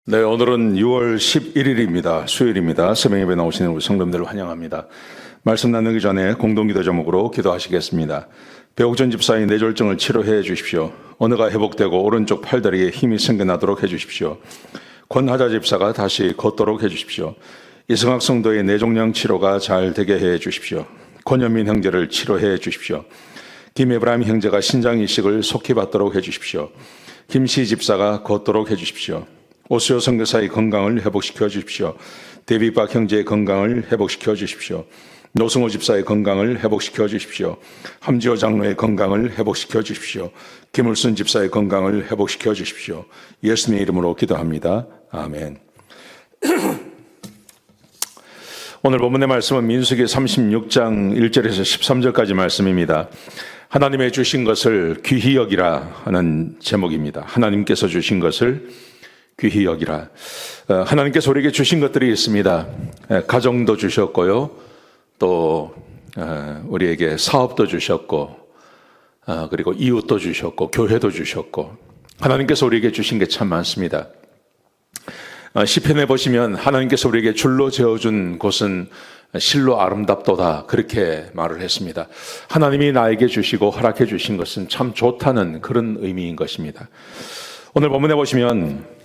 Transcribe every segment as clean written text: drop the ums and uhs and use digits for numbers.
네, 오늘은 6월 11일입니다. 수요일입니다. 새벽예배 나오시는 우리 성도님들을 환영합니다. 말씀 나누기 전에 공동기도 제목으로 기도하시겠습니다. 배옥전 집사의 뇌졸중을 치료해 주십시오. 언어가 회복되고 오른쪽 팔다리에 힘이 생겨나도록 해 주십시오. 권하자 집사가 다시 걷도록 해 주십시오. 이승학 성도의 뇌종양 치료가 잘 되게 해 주십시오. 권현민 형제를 치료해 주십시오. 김에브라임 형제가 신장 이식을 속히 받도록 해 주십시오. 김시 집사가 걷도록 해 주십시오. 오수요 선교사의 건강을 회복시켜 주십시오. 데뷔박 형제의 건강을 회복시켜 주십시오. 노승호 집사의 건강을 회복시켜 주십시오. 함지호 장로의 건강을 회복시켜 주십시오. 김울순 집사의 건강을 회복시켜 주십시오. 예수님의 이름으로 기도합니다. 아멘. 오늘 본문의 말씀은 민수기 36장 1절에서 13절까지 말씀입니다. 하나님의 주신 것을 귀히 여기라 하는 제목입니다. 하나님께서 주신 것을 귀히 여기라. 하나님께서 우리에게 주신 것들이 있습니다. 가정도 주셨고요. 또 우리에게 사업도 주셨고, 그리고 이웃도 주셨고, 교회도 주셨고, 하나님께서 우리에게 주신 게 참 많습니다. 시편에 보시면 하나님께서 우리에게 줄로 재어준 곳은 실로 아름답도다, 그렇게 말을 했습니다. 하나님이 나에게 주시고 허락해 주신 것은 참 좋다는 그런 의미인 것입니다. 오늘 본문에 보시면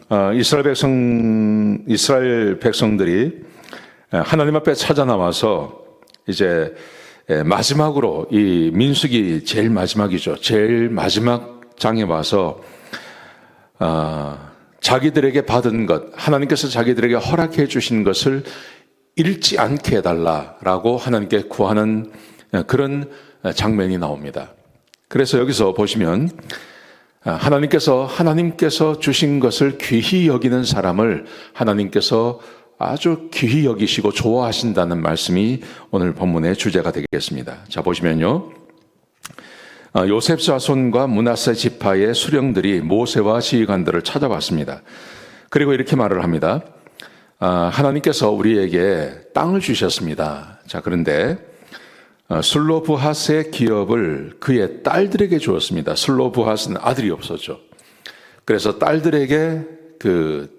이스라엘 백성들이 하나님 앞에 찾아 나와서 이제 마지막으로 이 민수기 제일 마지막이죠. 제일 마지막 장에 와서 자기들에게 받은 것, 하나님께서 자기들에게 허락해 주신 것을 잃지 않게 해달라라고 하나님께 구하는 그런 장면이 나옵니다. 그래서 여기서 보시면 하나님께서 주신 것을 귀히 여기는 사람을 하나님께서 아주 귀히 여기시고 좋아하신다는 말씀이 오늘 본문의 주제가 되겠습니다. 자, 보시면요. 요셉 자손과 므낫세 지파의 수령들이 모세와 지휘관들을 찾아왔습니다. 그리고 이렇게 말을 합니다. 하나님께서 우리에게 땅을 주셨습니다. 자, 그런데 슬로브핫의 기업을 그의 딸들에게 주었습니다. 슬로브핫은 아들이 없었죠. 그래서 딸들에게 그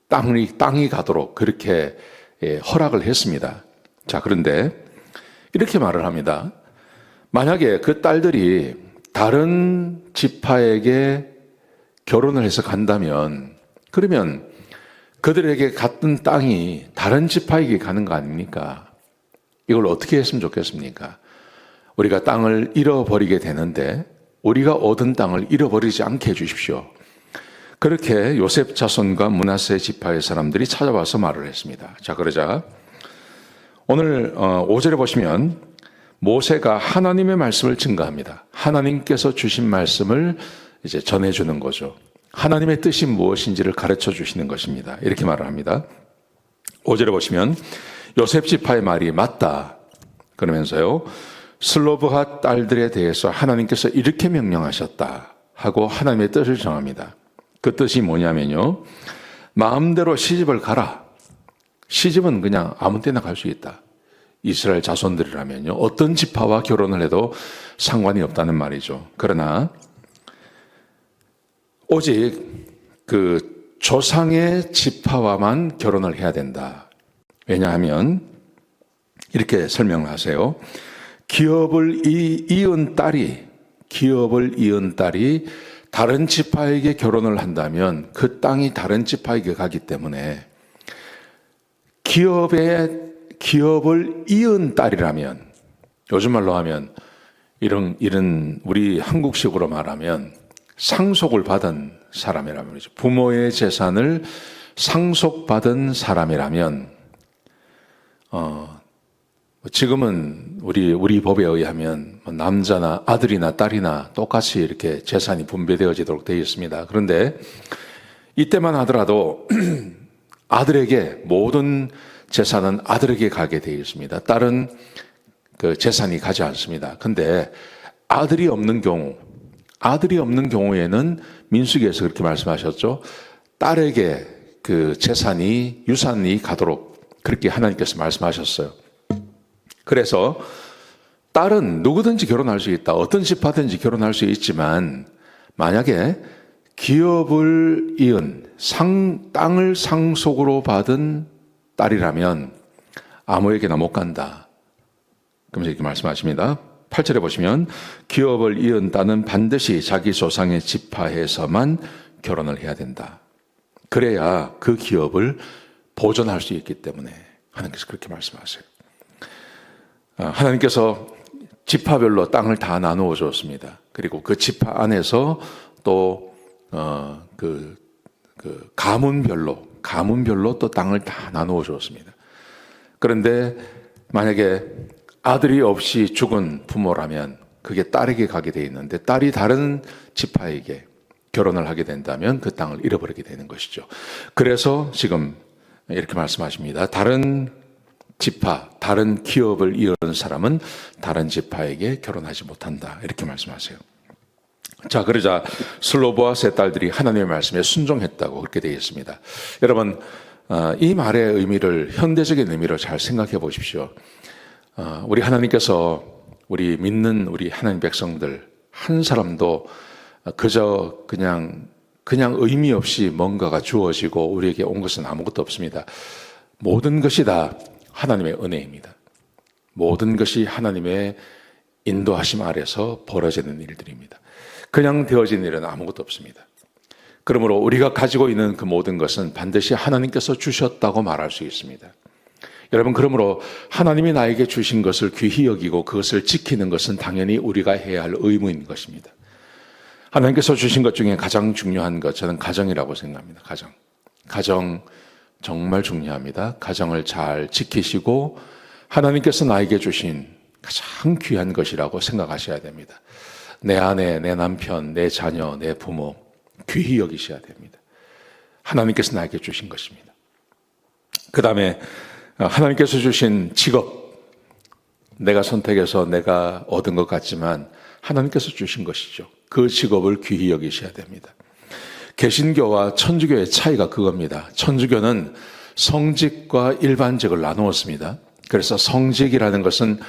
땅이 가도록 그렇게 허락을 했습니다. 자, 그런데 이렇게 말을 합니다. 만약에 그 딸들이 다른 지파에게 결혼을 해서 간다면, 그러면 그들에게 갔던 땅이 다른 지파에게 가는 거 아닙니까? 이걸 어떻게 했으면 좋겠습니까? 우리가 땅을 잃어버리게 되는데 우리가 얻은 땅을 잃어버리지 않게 해주십시오. 그렇게 요셉 자손과 므낫세 지파의 사람들이 찾아와서 말을 했습니다. 자, 그러자 오늘 5절에 보시면 모세가 하나님의 말씀을 증거합니다. 하나님께서 주신 말씀을 이제 전해주는 거죠. 하나님의 뜻이 무엇인지를 가르쳐 주시는 것입니다. 이렇게 말을 합니다. 5절에 보시면 요셉 지파의 말이 맞다. 그러면서요, 슬로브핫 딸들에 대해서 하나님께서 이렇게 명령하셨다 하고 하나님의 뜻을 정합니다. 그 뜻이 뭐냐면요, 마음대로 시집을 가라. 시집은 그냥 아무 때나 갈 수 있다. 이스라엘 자손들이라면요, 어떤 지파와 결혼을 해도 상관이 없다는 말이죠. 그러나 오직 그 조상의 지파와만 결혼을 해야 된다. 왜냐하면 이렇게 설명을 하세요. 기업을 이은 딸이 다른 지파에게 결혼을 한다면 그 땅이 다른 지파에게 가기 때문에 기업을 이은 딸이라면, 요즘 말로 하면 이런 우리 한국식으로 말하면 상속을 받은 사람이라면, 그렇죠. 부모의 재산을 상속받은 사람이라면, 지금은 우리 법에 의하면 남자나 아들이나 딸이나 똑같이 이렇게 재산이 분배되어지도록 되어 있습니다. 그런데 이때만 하더라도 아들에게 모든 재산은 아들에게 가게 되어 있습니다. 딸은 그 재산이 가지 않습니다. 근데 아들이 없는 경우에는 민수기에서 그렇게 말씀하셨죠. 딸에게 그 유산이 가도록 그렇게 하나님께서 말씀하셨어요. 그래서 딸은 누구든지 결혼할 수 있다. 어떤 지파든지 결혼할 수 있지만 만약에 기업을 이은 땅을 상속으로 받은 딸이라면 아무에게나 못 간다. 그러면서 이렇게 말씀하십니다. 8절에 보시면 기업을 이은 딸은 반드시 자기 조상의 지파에서만 결혼을 해야 된다. 그래야 그 기업을 보존할 수 있기 때문에 하나님께서 그렇게 말씀하세요. 하나님께서 지파별로 땅을 다 나누어 줬습니다. 그리고 그 지파 안에서 또 가문별로 또 땅을 다 나누어 줬습니다. 그런데 만약에 아들이 없이 죽은 부모라면 그게 딸에게 가게 돼 있는데 딸이 다른 지파에게 결혼을 하게 된다면 그 땅을 잃어버리게 되는 것이죠. 그래서 지금 이렇게 말씀하십니다. 다른 지파, 다른 기업을 이은 사람은 다른 지파에게 결혼하지 못한다. 이렇게 말씀하세요. 자, 그러자 슬로보아스의 딸들이 하나님의 말씀에 순종했다고 그렇게 되어 있습니다. 여러분, 이 말의 의미를, 현대적인 의미를 잘 생각해 보십시오. 우리 하나님께서 우리 믿는 우리 하나님 백성들 한 사람도 그저 그냥 의미 없이 뭔가가 주어지고 우리에게 온 것은 아무것도 없습니다. 모든 것이 다 하나님의 은혜입니다. 모든 것이 하나님의 인도하심 아래서 벌어지는 일들입니다. 그냥 되어진 일은 아무것도 없습니다. 그러므로 우리가 가지고 있는 그 모든 것은 반드시 하나님께서 주셨다고 말할 수 있습니다. 여러분, 그러므로 하나님이 나에게 주신 것을 귀히 여기고 그것을 지키는 것은 당연히 우리가 해야 할 의무인 것입니다. 하나님께서 주신 것 중에 가장 중요한 것, 저는 가정이라고 생각합니다. 가정 정말 중요합니다. 가정을 잘 지키시고 하나님께서 나에게 주신 가장 귀한 것이라고 생각하셔야 됩니다. 내 아내, 내 남편, 내 자녀, 내 부모 귀히 여기셔야 됩니다. 하나님께서 나에게 주신 것입니다. 그 다음에 하나님께서 주신 직업, 내가 선택해서 내가 얻은 것 같지만 하나님께서 주신 것이죠. 그 직업을 귀히 여기셔야 됩니다. 개신교와 천주교의 차이가 그겁니다. 천주교는 성직과 일반직을 나누었습니다. 그래서 성직이라는 것은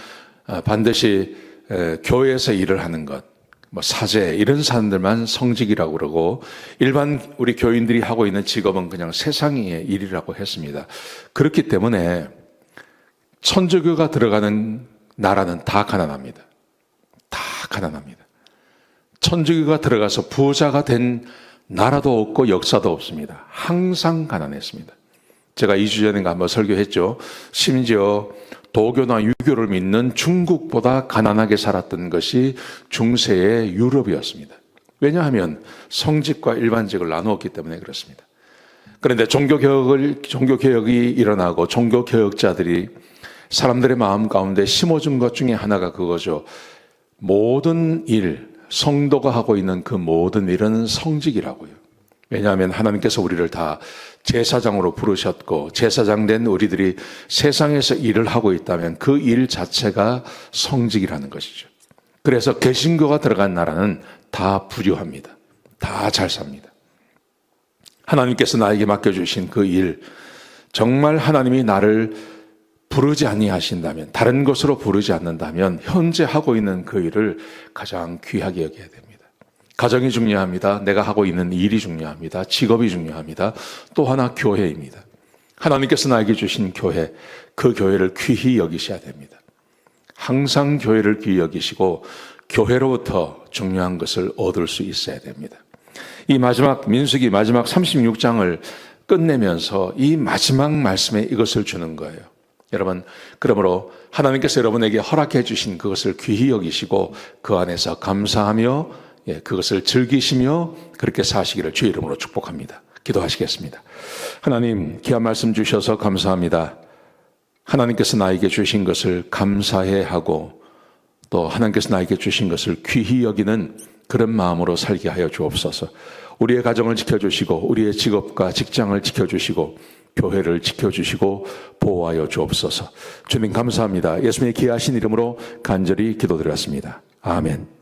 반드시 교회에서 일을 하는 것, 사제 이런 사람들만 성직이라고 그러고 일반 우리 교인들이 하고 있는 직업은 그냥 세상의 일이라고 했습니다. 그렇기 때문에 천주교가 들어가는 나라는 다 가난합니다. 다 가난합니다. 천주교가 들어가서 부자가 된 나라도 없고 역사도 없습니다. 항상 가난했습니다. 제가 2주 전인가 한번 설교했죠. 심지어 도교나 유교를 믿는 중국보다 가난하게 살았던 것이 중세의 유럽이었습니다. 왜냐하면 성직과 일반직을 나누었기 때문에 그렇습니다. 그런데 종교개혁이 일어나고 종교개혁자들이 사람들의 마음 가운데 심어준 것 중에 하나가 그거죠. 모든 일, 성도가 하고 있는 그 모든 일은 성직이라고요. 왜냐하면 하나님께서 우리를 다 제사장으로 부르셨고 제사장 된 우리들이 세상에서 일을 하고 있다면 그 일 자체가 성직이라는 것이죠. 그래서 개신교가 들어간 나라는 다 부유합니다. 다 잘 삽니다. 하나님께서 나에게 맡겨주신 그 일, 정말 하나님이 나를 부르지 아니하신다면, 다른 것으로 부르지 않는다면 현재 하고 있는 그 일을 가장 귀하게 여겨야 됩니다. 가정이 중요합니다. 내가 하고 있는 일이 중요합니다. 직업이 중요합니다. 또 하나 교회입니다. 하나님께서 나에게 주신 교회, 그 교회를 귀히 여기셔야 됩니다. 항상 교회를 귀히 여기시고 교회로부터 중요한 것을 얻을 수 있어야 됩니다. 이 민수기 마지막 36장을 끝내면서 이 마지막 말씀에 이것을 주는 거예요. 여러분, 그러므로 하나님께서 여러분에게 허락해 주신 그것을 귀히 여기시고 그 안에서 감사하며 그것을 즐기시며 그렇게 사시기를 주의 이름으로 축복합니다. 기도하시겠습니다. 하나님, 귀한 말씀 주셔서 감사합니다. 하나님께서 나에게 주신 것을 감사해 하고 또 하나님께서 나에게 주신 것을 귀히 여기는 그런 마음으로 살게 하여 주옵소서. 우리의 가정을 지켜주시고 우리의 직업과 직장을 지켜주시고 교회를 지켜주시고 보호하여 주옵소서. 주님 감사합니다. 예수님의 귀하신 이름으로 간절히 기도드렸습니다. 아멘.